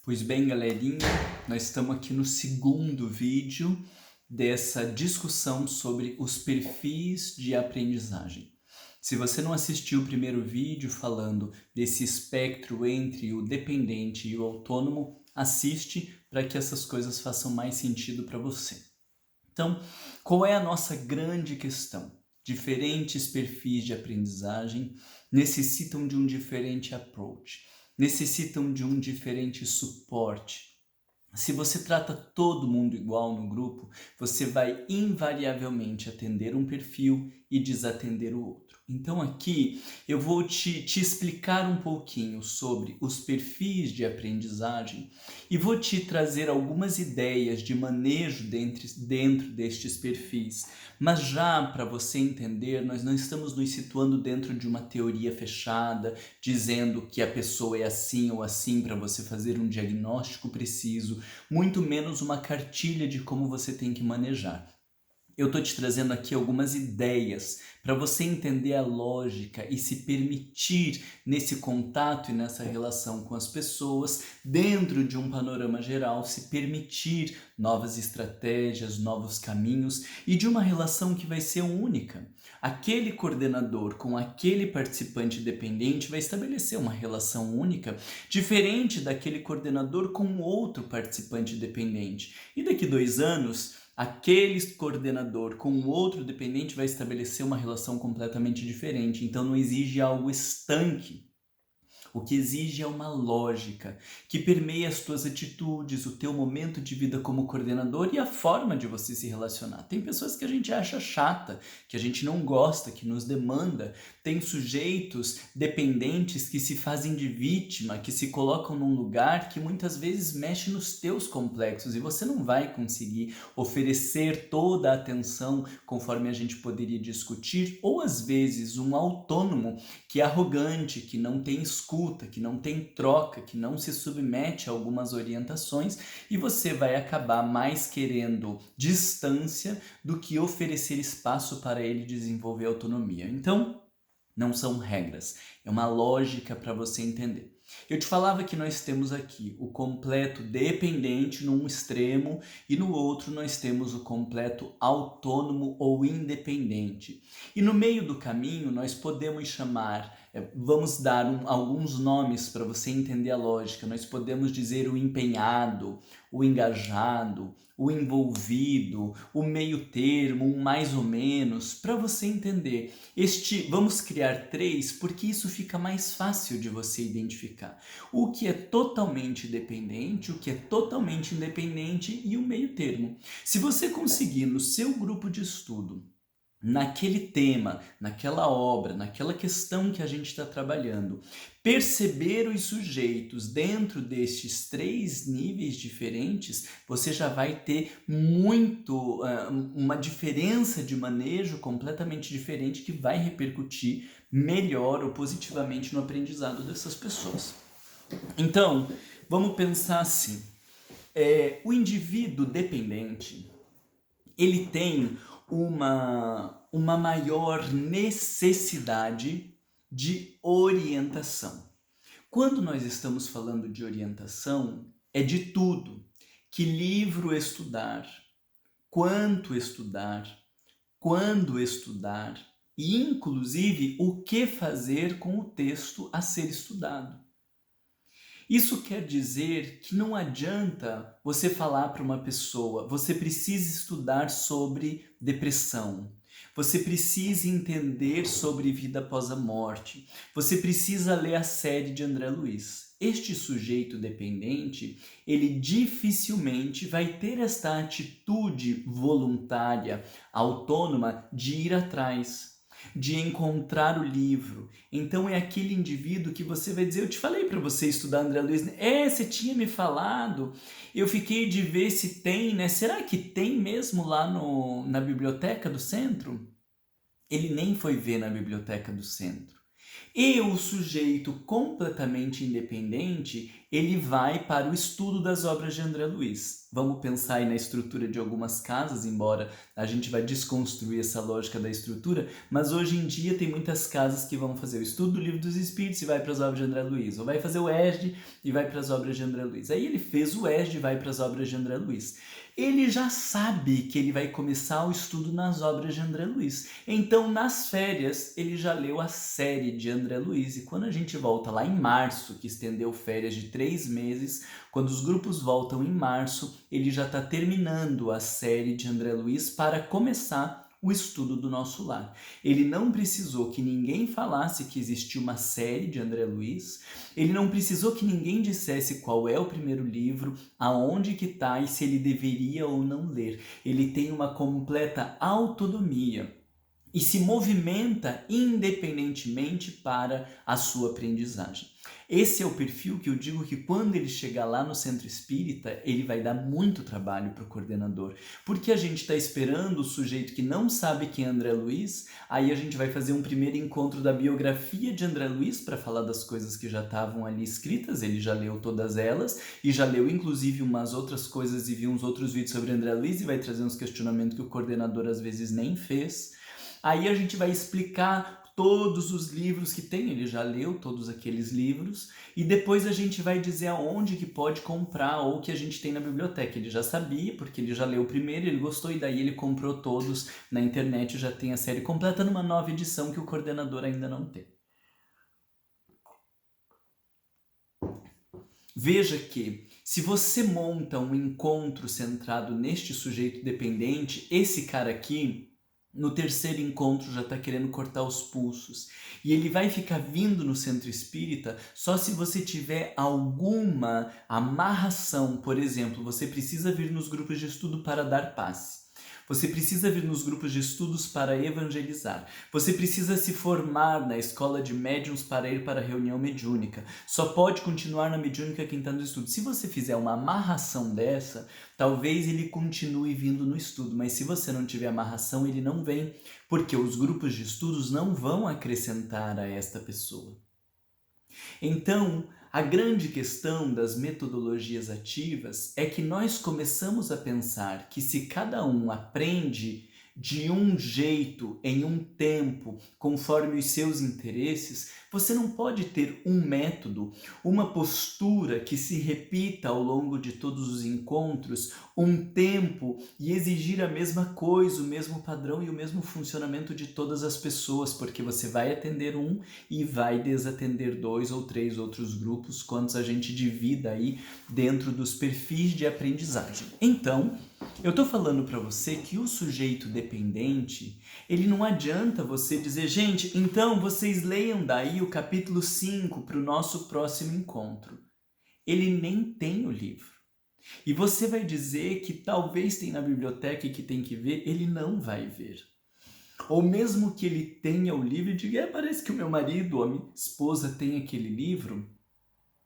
Pois bem, galerinha, nós estamos aqui no segundo vídeo dessa discussão sobre os perfis de aprendizagem. Se você não assistiu o primeiro vídeo falando desse espectro entre o dependente e o autônomo, assiste para que essas coisas façam mais sentido para você. Então, qual é a nossa grande questão? Diferentes perfis de aprendizagem necessitam de um diferente approach, necessitam de um diferente suporte. Se você trata todo mundo igual no grupo, você vai invariavelmente atender um perfil e desatender o outro. Então aqui eu vou te explicar um pouquinho sobre os perfis de aprendizagem e vou te trazer algumas ideias de manejo dentro destes perfis. Mas já para você entender, nós não estamos nos situando dentro de uma teoria fechada, dizendo que a pessoa é assim ou assim para você fazer um diagnóstico preciso, muito menos uma cartilha de como você tem que manejar. Eu estou te trazendo aqui algumas ideias para você entender a lógica e se permitir nesse contato e nessa relação com as pessoas, dentro de um panorama geral, se permitir novas estratégias, novos caminhos e de uma relação que vai ser única. Aquele coordenador com aquele participante dependente vai estabelecer uma relação única, diferente daquele coordenador com outro participante dependente. E daqui 2 anos, aquele coordenador com o outro dependente vai estabelecer uma relação completamente diferente. Então não exige algo estanque. O que exige é uma lógica que permeia as tuas atitudes, o teu momento de vida como coordenador e a forma de você se relacionar. Tem pessoas que a gente acha chata, que a gente não gosta, que nos demanda. Tem sujeitos dependentes que se fazem de vítima, que se colocam num lugar que muitas vezes mexe nos teus complexos e você não vai conseguir oferecer toda a atenção conforme a gente poderia discutir. Ou às vezes um autônomo que é arrogante, que não tem escuta, que não tem troca, que não se submete a algumas orientações e você vai acabar mais querendo distância do que oferecer espaço para ele desenvolver autonomia. Então, não são regras, é uma lógica para você entender. Eu te falava que nós temos aqui o completo dependente num extremo e no outro nós temos o completo autônomo ou independente. E no meio do caminho nós podemos chamar, vamos dar alguns nomes para você entender a lógica. Nós podemos dizer o empenhado, o engajado, o envolvido, o meio termo, um mais ou menos, para você entender. Vamos criar 3 porque isso fica mais fácil de você identificar. O que é totalmente dependente, o que é totalmente independente e o meio termo. Se você conseguir no seu grupo de estudo, naquele tema, naquela obra, naquela questão que a gente está trabalhando, perceber os sujeitos dentro destes 3 níveis diferentes, você já vai ter uma diferença de manejo completamente diferente que vai repercutir melhor ou positivamente no aprendizado dessas pessoas. Então, vamos pensar assim, o indivíduo dependente, ele tem uma maior necessidade de orientação. Quando nós estamos falando de orientação, é de tudo. Que livro estudar, quanto estudar, quando estudar e, inclusive, o que fazer com o texto a ser estudado. Isso quer dizer que não adianta você falar para uma pessoa, você precisa estudar sobre depressão, você precisa entender sobre vida após a morte, você precisa ler a série de André Luiz. Este sujeito dependente, ele dificilmente vai ter esta atitude voluntária, autônoma, de ir atrás, de encontrar o livro. Então é aquele indivíduo que você vai dizer, eu te falei para você estudar André Luiz, você tinha me falado, eu fiquei de ver se tem, né? Será que tem mesmo lá na biblioteca do centro? Ele nem foi ver na biblioteca do centro. E o sujeito completamente independente, ele vai para o estudo das obras de André Luiz. Vamos pensar aí na estrutura de algumas casas, embora a gente vai desconstruir essa lógica da estrutura, mas hoje em dia tem muitas casas que vão fazer o estudo do Livro dos Espíritos e vai para as obras de André Luiz, ou vai fazer o ESD e vai para as obras de André Luiz. Aí ele fez o ESD e vai para as obras de André Luiz. Ele já sabe que ele vai começar o estudo nas obras de André Luiz. Então, nas férias, ele já leu a série de André Luiz. E quando a gente volta lá em março, que estendeu férias de 3 meses, quando os grupos voltam em março, ele já está terminando a série de André Luiz para começar o estudo do Nosso Lar. Ele não precisou que ninguém falasse que existia uma série de André Luiz, ele não precisou que ninguém dissesse qual é o primeiro livro, aonde que está e se ele deveria ou não ler. Ele tem uma completa autonomia e se movimenta independentemente para a sua aprendizagem. Esse é o perfil que eu digo que quando ele chegar lá no centro espírita, ele vai dar muito trabalho para o coordenador, porque a gente está esperando o sujeito que não sabe quem é André Luiz, aí a gente vai fazer um primeiro encontro da biografia de André Luiz para falar das coisas que já estavam ali escritas, ele já leu todas elas e já leu inclusive umas outras coisas e viu uns outros vídeos sobre André Luiz e vai trazer uns questionamentos que o coordenador às vezes nem fez. Aí a gente vai explicar todos os livros que tem, ele já leu todos aqueles livros, e depois a gente vai dizer aonde que pode comprar ou que a gente tem na biblioteca. Ele já sabia, porque ele já leu o primeiro, ele gostou, e daí ele comprou todos na internet, já tem a série completa numa nova edição que o coordenador ainda não tem. Veja que, se você monta um encontro centrado neste sujeito dependente, esse cara aqui, no terceiro encontro já está querendo cortar os pulsos. E ele vai ficar vindo no centro espírita só se você tiver alguma amarração. Por exemplo, você precisa vir nos grupos de estudo para dar passe. Você precisa vir nos grupos de estudos para evangelizar. Você precisa se formar na escola de médiuns para ir para a reunião mediúnica. Só pode continuar na mediúnica quem está no estudo. Se você fizer uma amarração dessa, talvez ele continue vindo no estudo. Mas se você não tiver amarração, ele não vem. Porque os grupos de estudos não vão acrescentar a esta pessoa. Então, a grande questão das metodologias ativas é que nós começamos a pensar que se cada um aprende de um jeito, em um tempo, conforme os seus interesses, você não pode ter um método, uma postura que se repita ao longo de todos os encontros, um tempo e exigir a mesma coisa, o mesmo padrão e o mesmo funcionamento de todas as pessoas, porque você vai atender um e vai desatender 2 ou 3 outros grupos, quantos a gente divida aí dentro dos perfis de aprendizagem. Então, eu estou falando para você que o sujeito dependente, ele não adianta você dizer, gente, então vocês leiam daí o capítulo 5 para o nosso próximo encontro. Ele nem tem o livro. E você vai dizer que talvez tem na biblioteca e que tem que ver, ele não vai ver. Ou mesmo que ele tenha o livro e diga, parece que o meu marido ou a minha esposa tem aquele livro,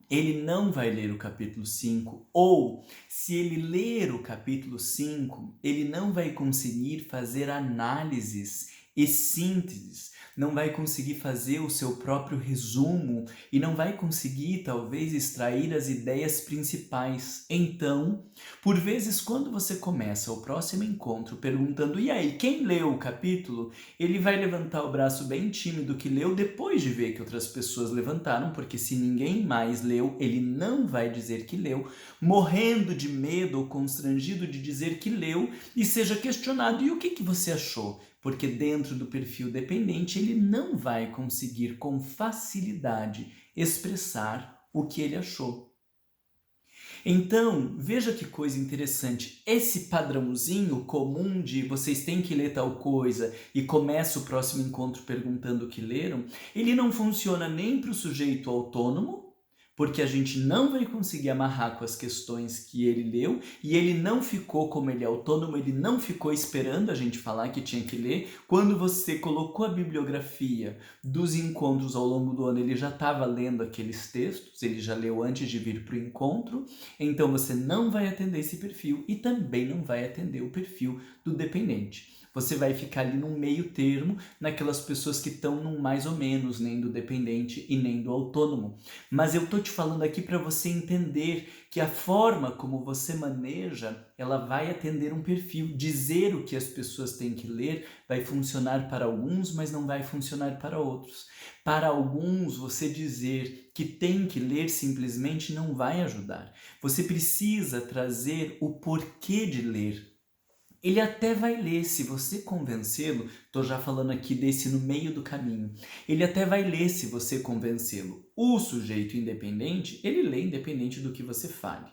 ele não vai ler o capítulo 5, ou se ele ler o capítulo 5, ele não vai conseguir fazer análises e sínteses, não vai conseguir fazer o seu próprio resumo e não vai conseguir, talvez, extrair as ideias principais. Então, por vezes, quando você começa o próximo encontro perguntando, e aí, quem leu o capítulo? Ele vai levantar o braço bem tímido que leu depois de ver que outras pessoas levantaram, porque se ninguém mais leu, ele não vai dizer que leu, morrendo de medo ou constrangido de dizer que leu e seja questionado, e o que você achou? Porque dentro do perfil dependente ele não vai conseguir com facilidade expressar o que ele achou. Então, veja que coisa interessante, esse padrãozinho comum de vocês têm que ler tal coisa e começa o próximo encontro perguntando o que leram, ele não funciona nem para o sujeito autônomo, porque a gente não vai conseguir amarrar com as questões que ele leu, e ele não ficou, como ele é autônomo, ele não ficou esperando a gente falar que tinha que ler. Quando você colocou a bibliografia dos encontros ao longo do ano, ele já estava lendo aqueles textos, ele já leu antes de vir para o encontro, então você não vai atender esse perfil e também não vai atender o perfil do dependente. Você vai ficar ali num meio termo, naquelas pessoas que estão num mais ou menos, nem do dependente e nem do autônomo. Mas eu tô te falando aqui para você entender que a forma como você maneja, ela vai atender um perfil. Dizer o que as pessoas têm que ler vai funcionar para alguns, mas não vai funcionar para outros. Para alguns, você dizer que tem que ler simplesmente não vai ajudar. Você precisa trazer o porquê de ler. Ele até vai ler, se você convencê-lo, estou já falando aqui desse no meio do caminho, ele até vai ler se você convencê-lo. O sujeito independente, ele lê independente do que você fale.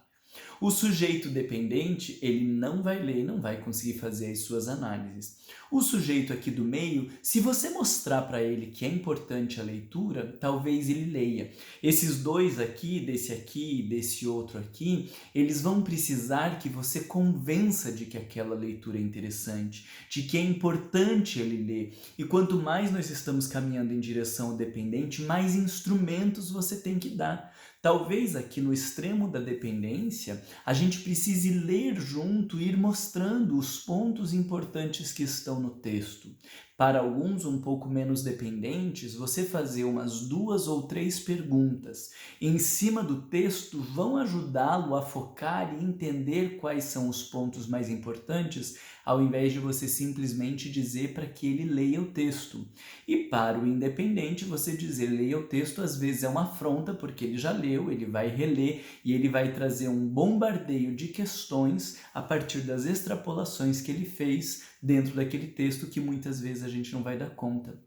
O sujeito dependente, ele não vai ler, não vai conseguir fazer as suas análises. O sujeito aqui do meio, se você mostrar para ele que é importante a leitura, talvez ele leia. Esses dois aqui e desse outro aqui, eles vão precisar que você convença de que aquela leitura é interessante, de que é importante ele ler. E quanto mais nós estamos caminhando em direção ao dependente, mais instrumentos você tem que dar. Talvez aqui no extremo da dependência, a gente precise ler junto e ir mostrando os pontos importantes que estão no texto. Para alguns um pouco menos dependentes, você fazer umas 2 ou 3 perguntas em cima do texto vão ajudá-lo a focar e entender quais são os pontos mais importantes, ao invés de você simplesmente dizer para que ele leia o texto. E para o independente, você dizer leia o texto às vezes é uma afronta, porque ele já leu, ele vai reler e ele vai trazer um bombardeio de questões a partir das extrapolações que ele fez dentro daquele texto que muitas vezes a gente não vai dar conta.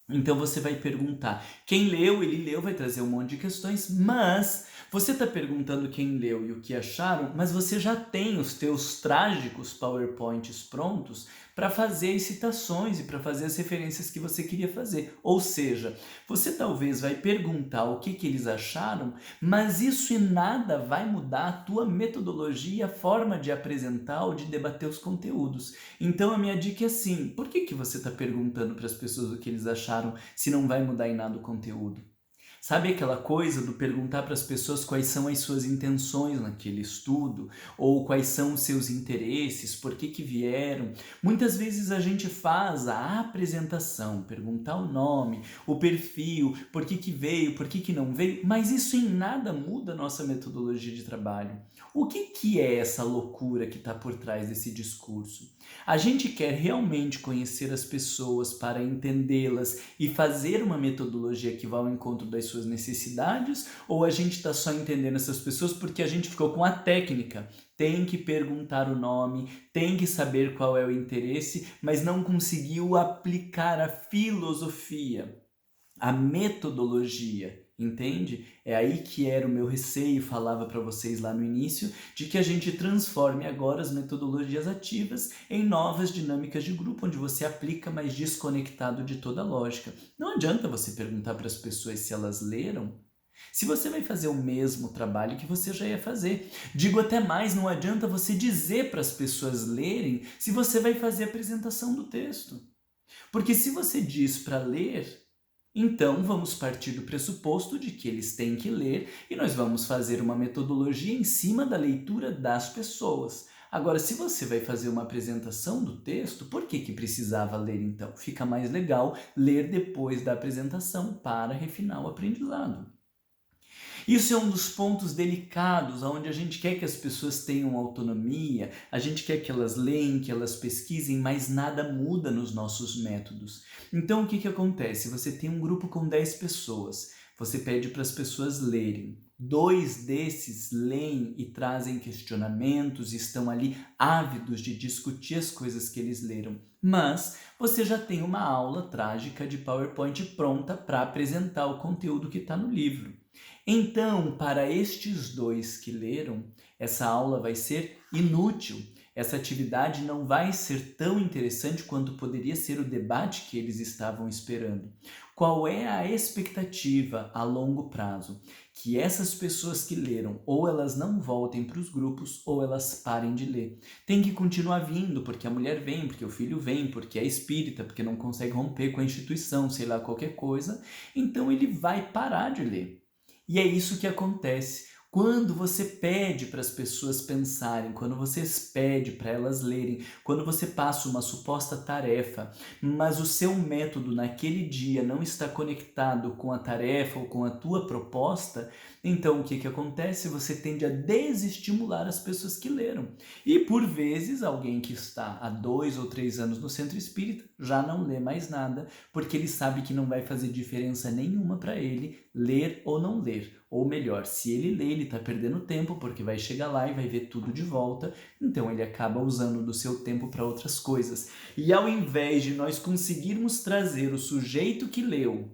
Então você vai perguntar, quem leu, ele leu, vai trazer um monte de questões, mas você está perguntando quem leu e o que acharam, mas você já tem os teus trágicos PowerPoints prontos para fazer as citações e para fazer as referências que você queria fazer. Ou seja, você talvez vai perguntar o que eles acharam, mas isso em nada vai mudar a tua metodologia, a forma de apresentar ou de debater os conteúdos. Então a minha dica é assim, por que você está perguntando para as pessoas o que eles acharam se não vai mudar em nada o conteúdo? Sabe aquela coisa do perguntar para as pessoas quais são as suas intenções naquele estudo, ou quais são os seus interesses, por que vieram? Muitas vezes a gente faz a apresentação, perguntar o nome, o perfil, por que veio, por que não veio, mas isso em nada muda a nossa metodologia de trabalho. O que é essa loucura que está por trás desse discurso? A gente quer realmente conhecer as pessoas para entendê-las e fazer uma metodologia que vá ao encontro das suas necessidades, ou a gente está só entendendo essas pessoas porque a gente ficou com a técnica? Tem que perguntar o nome, tem que saber qual é o interesse, mas não conseguiu aplicar a filosofia, a metodologia. Entende? É aí que era o meu receio, falava para vocês lá no início, de que a gente transforme agora as metodologias ativas em novas dinâmicas de grupo, onde você aplica mais desconectado de toda a lógica. Não adianta você perguntar para as pessoas se elas leram, se você vai fazer o mesmo trabalho que você já ia fazer. Digo até mais, não adianta você dizer para as pessoas lerem se você vai fazer a apresentação do texto. Porque se você diz para ler, então, vamos partir do pressuposto de que eles têm que ler e nós vamos fazer uma metodologia em cima da leitura das pessoas. Agora, se você vai fazer uma apresentação do texto, por que precisava ler então? Fica mais legal ler depois da apresentação para refinar o aprendizado. Isso é um dos pontos delicados, onde a gente quer que as pessoas tenham autonomia, a gente quer que elas leem, que elas pesquisem, mas nada muda nos nossos métodos. Então o que acontece? Você tem um grupo com 10 pessoas, você pede para as pessoas lerem. 2 desses leem e trazem questionamentos, estão ali ávidos de discutir as coisas que eles leram. Mas você já tem uma aula trágica de PowerPoint pronta para apresentar o conteúdo que está no livro. Então, para estes 2 que leram, essa aula vai ser inútil. Essa atividade não vai ser tão interessante quanto poderia ser o debate que eles estavam esperando. Qual é a expectativa a longo prazo? Que essas pessoas que leram, ou elas não voltem para os grupos, ou elas parem de ler. Tem que continuar vindo, porque a mulher vem, porque o filho vem, porque é espírita, porque não consegue romper com a instituição, sei lá, qualquer coisa. Então ele vai parar de ler. E é isso que acontece. Quando você pede para as pessoas pensarem, quando você pede para elas lerem, quando você passa uma suposta tarefa, mas o seu método naquele dia não está conectado com a tarefa ou com a tua proposta, então o que acontece? Você tende a desestimular as pessoas que leram. E por vezes alguém que está há 2 ou 3 anos no centro espírita já não lê mais nada, porque ele sabe que não vai fazer diferença nenhuma para ele ler ou não ler. Ou melhor, se ele lê, ele está perdendo tempo, porque vai chegar lá e vai ver tudo de volta, então ele acaba usando do seu tempo para outras coisas. E ao invés de nós conseguirmos trazer o sujeito que leu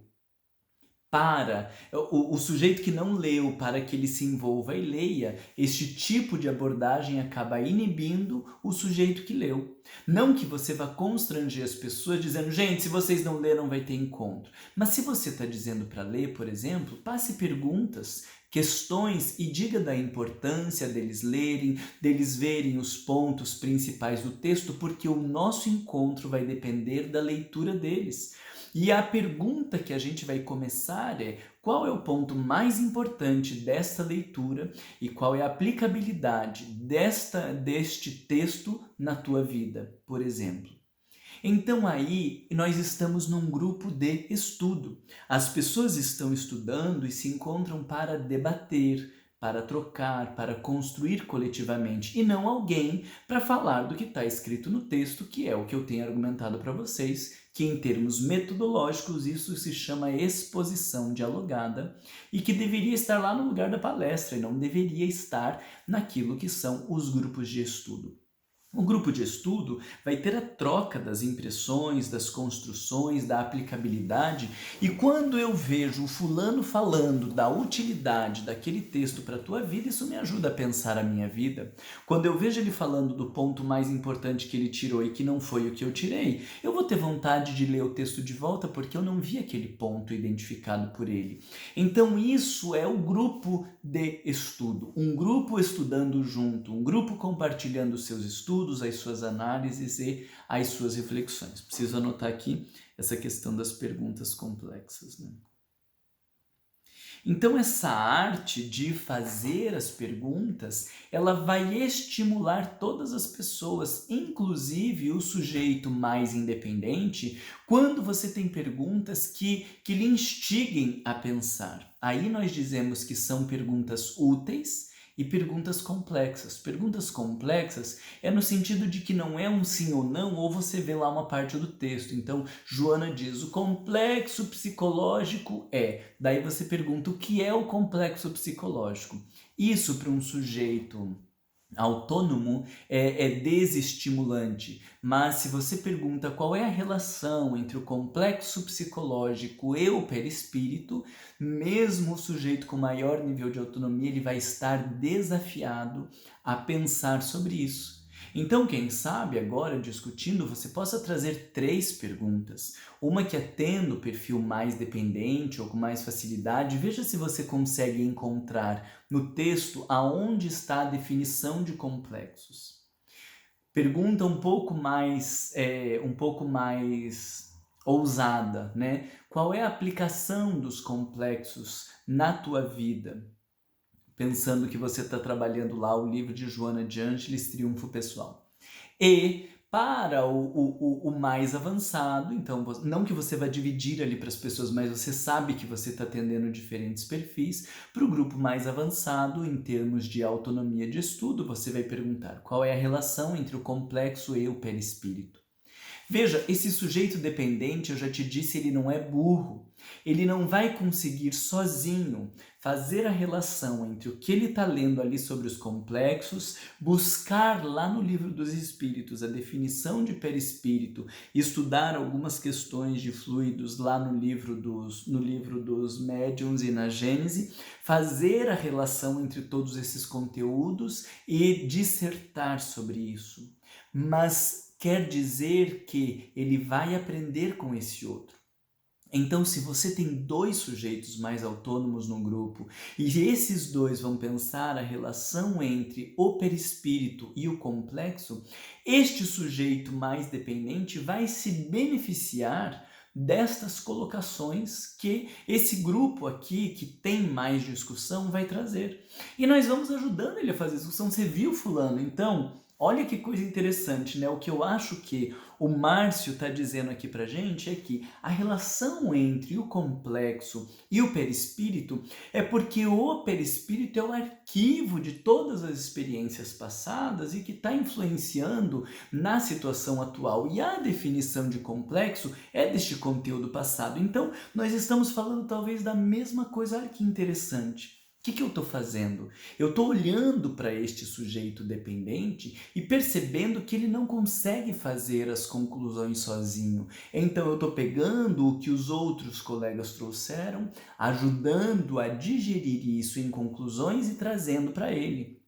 para o sujeito que não leu, para que ele se envolva e leia, este tipo de abordagem acaba inibindo o sujeito que leu. Não que você vá constranger as pessoas dizendo, gente, se vocês não leram vai ter encontro. Mas se você está dizendo para ler, por exemplo, passe perguntas, questões e diga da importância deles lerem, deles verem os pontos principais do texto, porque o nosso encontro vai depender da leitura deles. E a pergunta que a gente vai começar é: qual é o ponto mais importante desta leitura e qual é a aplicabilidade deste texto na tua vida, por exemplo? Então aí nós estamos num grupo de estudo. As pessoas estão estudando e se encontram para debater, para trocar, para construir coletivamente, e não alguém para falar do que está escrito no texto, que é o que eu tenho argumentado para vocês, que em termos metodológicos isso se chama exposição dialogada e que deveria estar lá no lugar da palestra e não deveria estar naquilo que são os grupos de estudo. O grupo de estudo vai ter a troca das impressões, das construções, da aplicabilidade, e quando eu vejo o fulano falando da utilidade daquele texto para a tua vida, isso me ajuda a pensar a minha vida. Quando eu vejo ele falando do ponto mais importante que ele tirou e que não foi o que eu tirei, eu vou ter vontade de ler o texto de volta porque eu não vi aquele ponto identificado por ele. Então isso é o grupo de estudo, um grupo estudando junto, um grupo compartilhando seus estudos, as suas análises e as suas reflexões. Preciso anotar aqui essa questão das perguntas complexas, né? Então essa arte de fazer as perguntas, ela vai estimular todas as pessoas, inclusive o sujeito mais independente, quando você tem perguntas que lhe instiguem a pensar. Aí nós dizemos que são perguntas úteis e perguntas complexas. Perguntas complexas é no sentido de que não é um sim ou não, ou você vê lá uma parte do texto. Então, Joana diz, o complexo psicológico é. Daí você pergunta, o que é o complexo psicológico? Isso para um sujeito autônomo é desestimulante, mas se você pergunta qual é a relação entre o complexo psicológico e o perispírito, mesmo o sujeito com maior nível de autonomia, ele vai estar desafiado a pensar sobre isso. Então, quem sabe, agora discutindo, você possa trazer 3 perguntas. Uma que atenda o perfil mais dependente ou com mais facilidade. Veja se você consegue encontrar no texto aonde está a definição de complexos. Pergunta um pouco mais ousada, né? Qual é a aplicação dos complexos na tua vida? Pensando que você está trabalhando lá o livro de Joana de Ângeles, Triunfo Pessoal. E para o mais avançado, então, não que você vai dividir ali para as pessoas, mas você sabe que você está atendendo diferentes perfis. Para o grupo mais avançado, em termos de autonomia de estudo, você vai perguntar qual é a relação entre o complexo e o perispírito. Veja, esse sujeito dependente, eu já te disse, ele não é burro. Ele não vai conseguir sozinho fazer a relação entre o que ele está lendo ali sobre os complexos, buscar lá no livro dos espíritos a definição de perispírito, estudar algumas questões de fluidos lá no livro dos médiuns e na Gênese, fazer a relação entre todos esses conteúdos e dissertar sobre isso. Mas quer dizer que ele vai aprender com esse outro. Então, se você tem 2 sujeitos mais autônomos no grupo e esses 2 vão pensar a relação entre o perispírito e o complexo, este sujeito mais dependente vai se beneficiar destas colocações que esse grupo aqui, que tem mais discussão, vai trazer. E nós vamos ajudando ele a fazer discussão. Você viu, fulano? Então, olha que coisa interessante, né? O que eu acho que o Márcio está dizendo aqui pra gente é que a relação entre o complexo e o perispírito é porque o perispírito é o arquivo de todas as experiências passadas e que está influenciando na situação atual. E a definição de complexo é deste conteúdo passado. Então, nós estamos falando talvez da mesma coisa. Olha que interessante. O que eu estou fazendo? Eu estou olhando para este sujeito dependente e percebendo que ele não consegue fazer as conclusões sozinho. Então eu estou pegando o que os outros colegas trouxeram, ajudando a digerir isso em conclusões e trazendo para ele.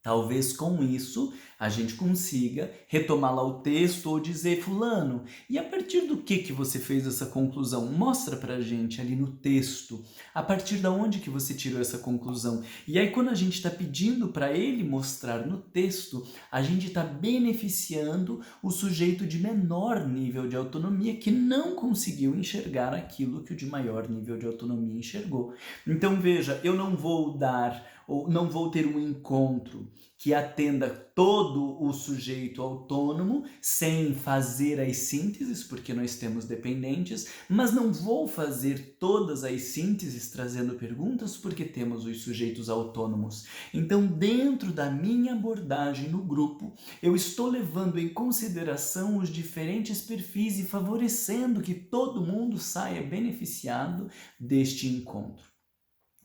Talvez com isso a gente consiga retomar lá o texto ou dizer, fulano, e a partir do que você fez essa conclusão? Mostra pra gente ali no texto, a partir de onde que você tirou essa conclusão. E aí quando a gente está pedindo para ele mostrar no texto, a gente está beneficiando o sujeito de menor nível de autonomia que não conseguiu enxergar aquilo que o de maior nível de autonomia enxergou. Então veja, eu não vou dar ou não vou ter um encontro que atenda todo o sujeito autônomo sem fazer as sínteses, porque nós temos dependentes, mas não vou fazer todas as sínteses trazendo perguntas, porque temos os sujeitos autônomos. Então, dentro da minha abordagem no grupo, eu estou levando em consideração os diferentes perfis e favorecendo que todo mundo saia beneficiado deste encontro.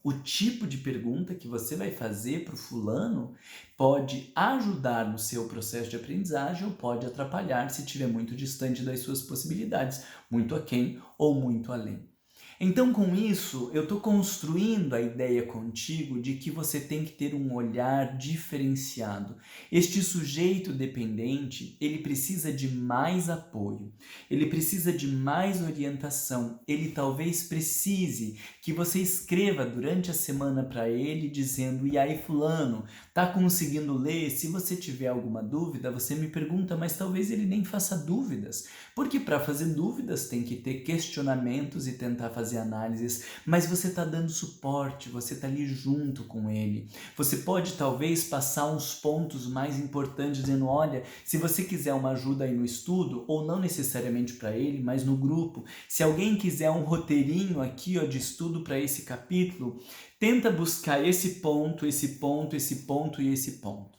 O tipo de pergunta que você vai fazer para o fulano pode ajudar no seu processo de aprendizagem ou pode atrapalhar se estiver muito distante das suas possibilidades, muito aquém ou muito além. Então, com isso, eu estou construindo a ideia contigo de que você tem que ter um olhar diferenciado. Este sujeito dependente, ele precisa de mais apoio, ele precisa de mais orientação, ele talvez precise que você escreva durante a semana para ele dizendo, e aí fulano, tá conseguindo ler? Se você tiver alguma dúvida, você me pergunta, mas talvez ele nem faça dúvidas, porque para fazer dúvidas tem que ter questionamentos e tentar fazer análises, mas você está dando suporte, você está ali junto com ele. Você pode talvez passar uns pontos mais importantes dizendo, olha, se você quiser uma ajuda aí no estudo, ou não necessariamente para ele, mas no grupo, se alguém quiser um roteirinho aqui ó, de estudo para esse capítulo, tenta buscar esse ponto, esse ponto, esse ponto e esse ponto.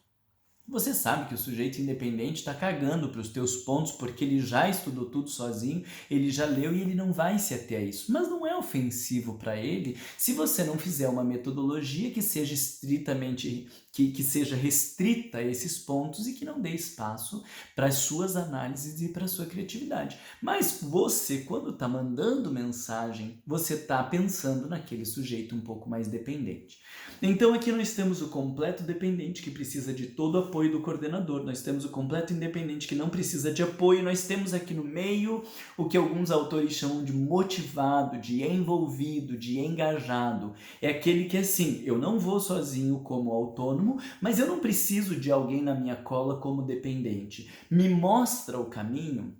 Você sabe que o sujeito independente está cagando para os teus pontos porque ele já estudou tudo sozinho, ele já leu e ele não vai se ater a isso. Mas não é ofensivo para ele se você não fizer uma metodologia que seja estritamente, que seja restrita a esses pontos e que não dê espaço para as suas análises e para a sua criatividade. Mas você, quando está mandando mensagem, você está pensando naquele sujeito um pouco mais dependente. Então aqui nós temos o completo dependente que precisa de todo o apoio do coordenador, nós temos o completo independente que não precisa de apoio, nós temos aqui no meio o que alguns autores chamam de motivado, de envolvido, de engajado. É aquele que assim, eu não vou sozinho como autônomo, mas eu não preciso de alguém na minha cola como dependente. Me mostra o caminho,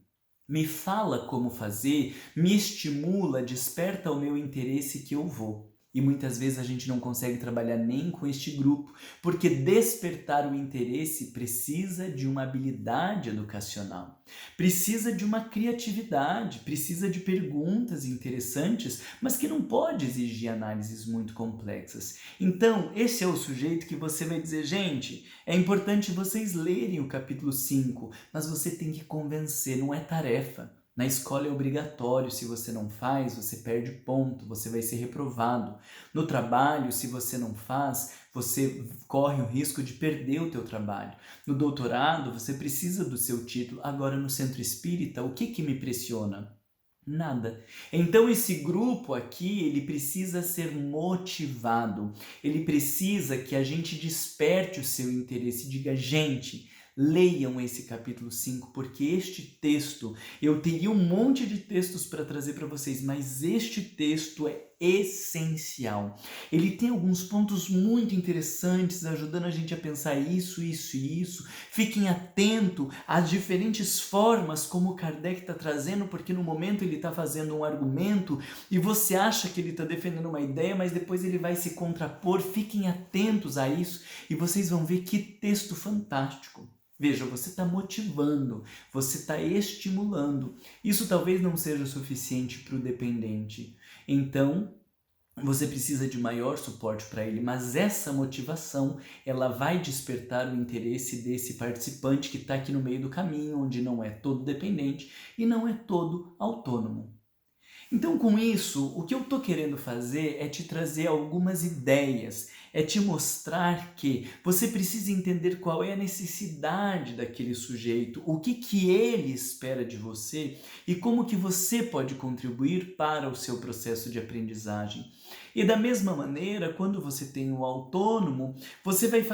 me fala como fazer, me estimula, desperta o meu interesse que eu vou. E muitas vezes a gente não consegue trabalhar nem com este grupo, porque despertar o interesse precisa de uma habilidade educacional, precisa de uma criatividade, precisa de perguntas interessantes, mas que não pode exigir análises muito complexas. Então, esse é o sujeito que você vai dizer, gente, é importante vocês lerem o capítulo 5, mas você tem que convencer, não é tarefa. Na escola é obrigatório, se você não faz, você perde ponto, você vai ser reprovado. No trabalho, se você não faz, você corre o risco de perder o teu trabalho. No doutorado, você precisa do seu título. Agora, no centro espírita, o que me pressiona? Nada. Então esse grupo aqui, ele precisa ser motivado, ele precisa que a gente desperte o seu interesse e diga, gente, leiam esse capítulo 5, porque este texto, eu teria um monte de textos para trazer para vocês, mas este texto é essencial. Ele tem alguns pontos muito interessantes, ajudando a gente a pensar isso, isso e isso. Fiquem atentos às diferentes formas como Kardec está trazendo, porque no momento ele está fazendo um argumento e você acha que ele está defendendo uma ideia, mas depois ele vai se contrapor. Fiquem atentos a isso e vocês vão ver que texto fantástico. Veja, você está motivando, você está estimulando. Isso talvez não seja o suficiente para o dependente. Então, você precisa de maior suporte para ele, mas essa motivação, ela vai despertar o interesse desse participante que está aqui no meio do caminho, onde não é todo dependente e não é todo autônomo. Então, com isso, o que eu estou querendo fazer é te trazer algumas ideias, é te mostrar que você precisa entender qual é a necessidade daquele sujeito, o que ele espera de você e como que você pode contribuir para o seu processo de aprendizagem. E da mesma maneira, quando você tem um autônomo, você vai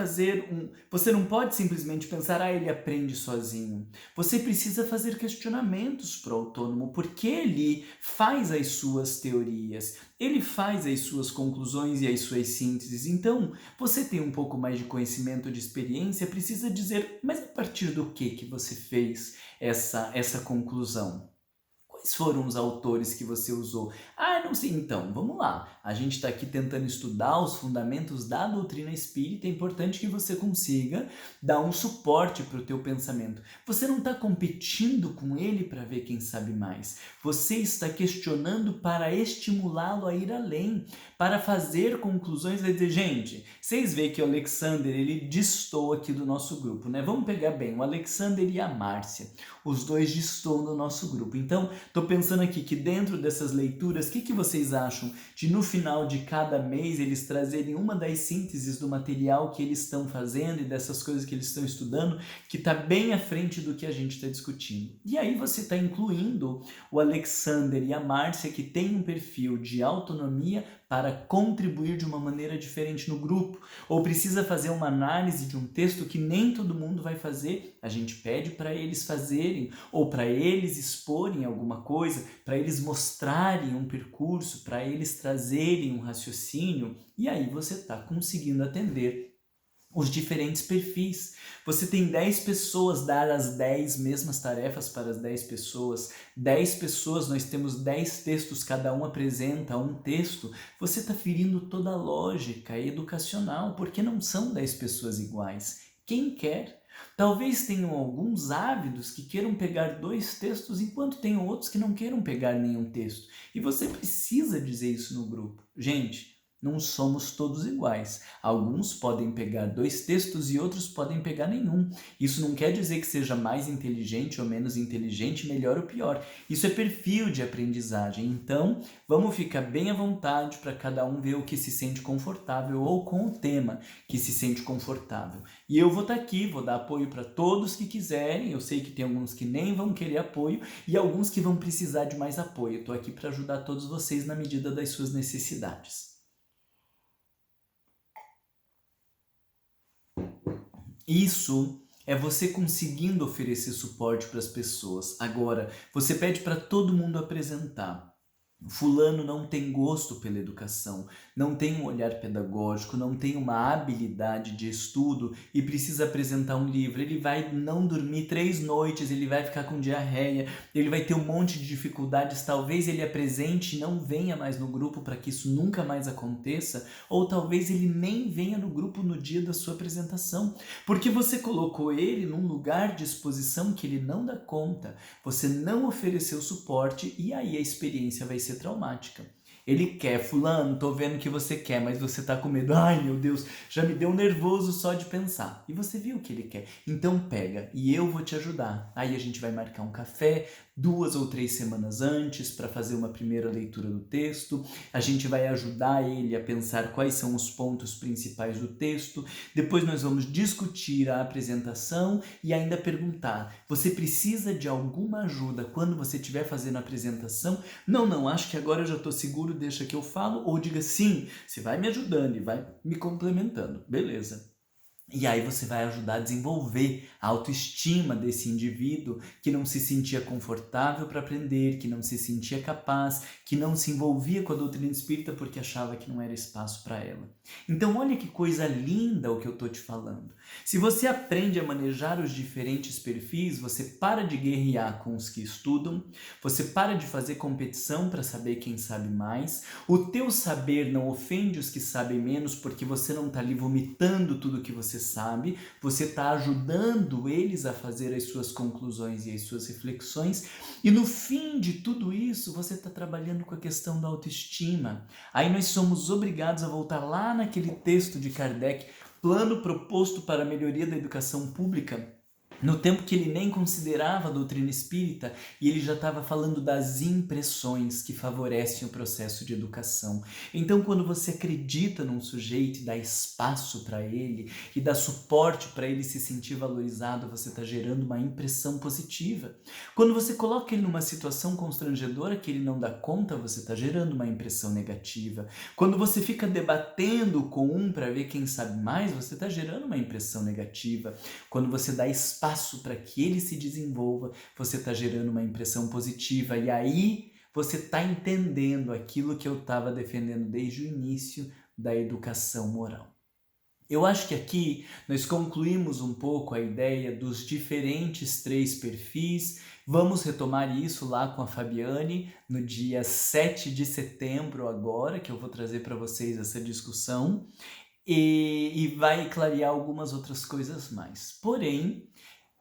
você não pode simplesmente pensar, ele aprende sozinho. Você precisa fazer questionamentos para o autônomo, porque ele faz as suas teorias, ele faz as suas conclusões e as suas sínteses. Então, você tem um pouco mais de conhecimento, de experiência, precisa dizer, mas a partir do que você fez essa conclusão? Quais foram os autores que você usou? Não sei. Então, vamos lá. A gente está aqui tentando estudar os fundamentos da doutrina espírita. É importante que você consiga dar um suporte para o teu pensamento. Você não está competindo com ele para ver quem sabe mais. Você está questionando para estimulá-lo a ir além, para fazer conclusões. Vai dizer, gente, vocês veem que o Alexander, ele destoa aqui do nosso grupo, né? Vamos pegar bem, o Alexander e a Márcia. Os dois destoam do nosso grupo. Então, estou pensando aqui que dentro dessas leituras, o que vocês acham de no final de cada mês eles trazerem uma das sínteses do material que eles estão fazendo e dessas coisas que eles estão estudando, que está bem à frente do que a gente está discutindo. E aí você está incluindo o Alexander e a Márcia, que tem um perfil de autonomia para contribuir de uma maneira diferente no grupo, ou precisa fazer uma análise de um texto que nem todo mundo vai fazer, a gente pede para eles fazerem, ou para eles exporem alguma coisa, para eles mostrarem um percurso, para eles trazerem um raciocínio, e aí você está conseguindo atender os diferentes perfis. Você tem 10 pessoas, dar as 10 mesmas tarefas para as 10 pessoas. 10 pessoas, nós temos 10 textos, cada um apresenta um texto. Você está ferindo toda a lógica educacional, porque não são 10 pessoas iguais. Quem quer? Talvez tenham alguns ávidos que queiram pegar 2 textos, enquanto tenham outros que não queiram pegar nenhum texto. E você precisa dizer isso no grupo. Gente, não somos todos iguais. Alguns podem pegar 2 textos e outros podem pegar nenhum. Isso não quer dizer que seja mais inteligente ou menos inteligente, melhor ou pior. Isso é perfil de aprendizagem. Então, vamos ficar bem à vontade para cada um ver o que se sente confortável ou com o tema que se sente confortável. E eu vou estar aqui, vou dar apoio para todos que quiserem. Eu sei que tem alguns que nem vão querer apoio e alguns que vão precisar de mais apoio. Estou aqui para ajudar todos vocês na medida das suas necessidades. Isso é você conseguindo oferecer suporte para as pessoas. Agora, você pede para todo mundo apresentar. Fulano não tem gosto pela educação, não tem um olhar pedagógico, não tem uma habilidade de estudo e precisa apresentar um livro. Ele vai não dormir 3 noites, ele vai ficar com diarreia, ele vai ter um monte de dificuldades. Talvez ele apresente e não venha mais no grupo para que isso nunca mais aconteça, ou talvez ele nem venha no grupo no dia da sua apresentação, porque você colocou ele num lugar de exposição que ele não dá conta, você não ofereceu suporte e aí a experiência vai ser traumática. Ele quer, fulano, tô vendo que você quer, mas você tá com medo. Ai, meu Deus, já me deu nervoso só de pensar. E você viu o que ele quer. Então pega e eu vou te ajudar. Aí a gente vai marcar um café 2 ou 3 semanas antes para fazer uma primeira leitura do texto. A gente vai ajudar ele a pensar quais são os pontos principais do texto. Depois nós vamos discutir a apresentação e ainda perguntar, você precisa de alguma ajuda quando você estiver fazendo a apresentação? Não, acho que agora eu já estou seguro, deixa que eu falo. Ou diga sim, você vai me ajudando e vai me complementando. Beleza. E aí você vai ajudar a desenvolver a autoestima desse indivíduo que não se sentia confortável para aprender, que não se sentia capaz, que não se envolvia com a doutrina espírita porque achava que não era espaço para ela. Então olha que coisa linda o que eu estou te falando. Se você aprende a manejar os diferentes perfis, você para de guerrear com os que estudam, você para de fazer competição para saber quem sabe mais, o teu saber não ofende os que sabem menos porque você não está ali vomitando tudo que você sabe, você está ajudando eles a fazer as suas conclusões e as suas reflexões, e no fim de tudo isso você está trabalhando com a questão da autoestima. Aí nós somos obrigados a voltar lá naquele texto de Kardec, Plano Proposto para a Melhoria da Educação Pública, no tempo que ele nem considerava a doutrina espírita, e ele já estava falando das impressões que favorecem o processo de educação. Então, quando você acredita num sujeito e dá espaço para ele e dá suporte para ele se sentir valorizado, você está gerando uma impressão positiva. Quando você coloca ele numa situação constrangedora que ele não dá conta, você está gerando uma impressão negativa. Quando você fica debatendo com um para ver quem sabe mais, você está gerando uma impressão negativa. Quando você dá espaço para que ele se desenvolva, você está gerando uma impressão positiva, e aí você está entendendo aquilo que eu estava defendendo desde o início da educação moral. Eu acho que aqui nós concluímos um pouco a ideia dos diferentes 3 perfis. Vamos retomar isso lá com a Fabiane no dia 7 de setembro agora, que eu vou trazer para vocês essa discussão, e vai clarear algumas outras coisas mais. Porém,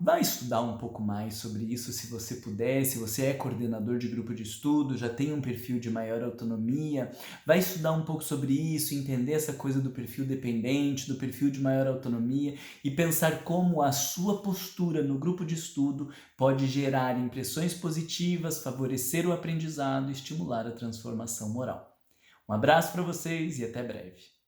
vai estudar um pouco mais sobre isso se você puder, se você é coordenador de grupo de estudo, já tem um perfil de maior autonomia, vai estudar um pouco sobre isso, entender essa coisa do perfil dependente, do perfil de maior autonomia e pensar como a sua postura no grupo de estudo pode gerar impressões positivas, favorecer o aprendizado e estimular a transformação moral. Um abraço para vocês e até breve.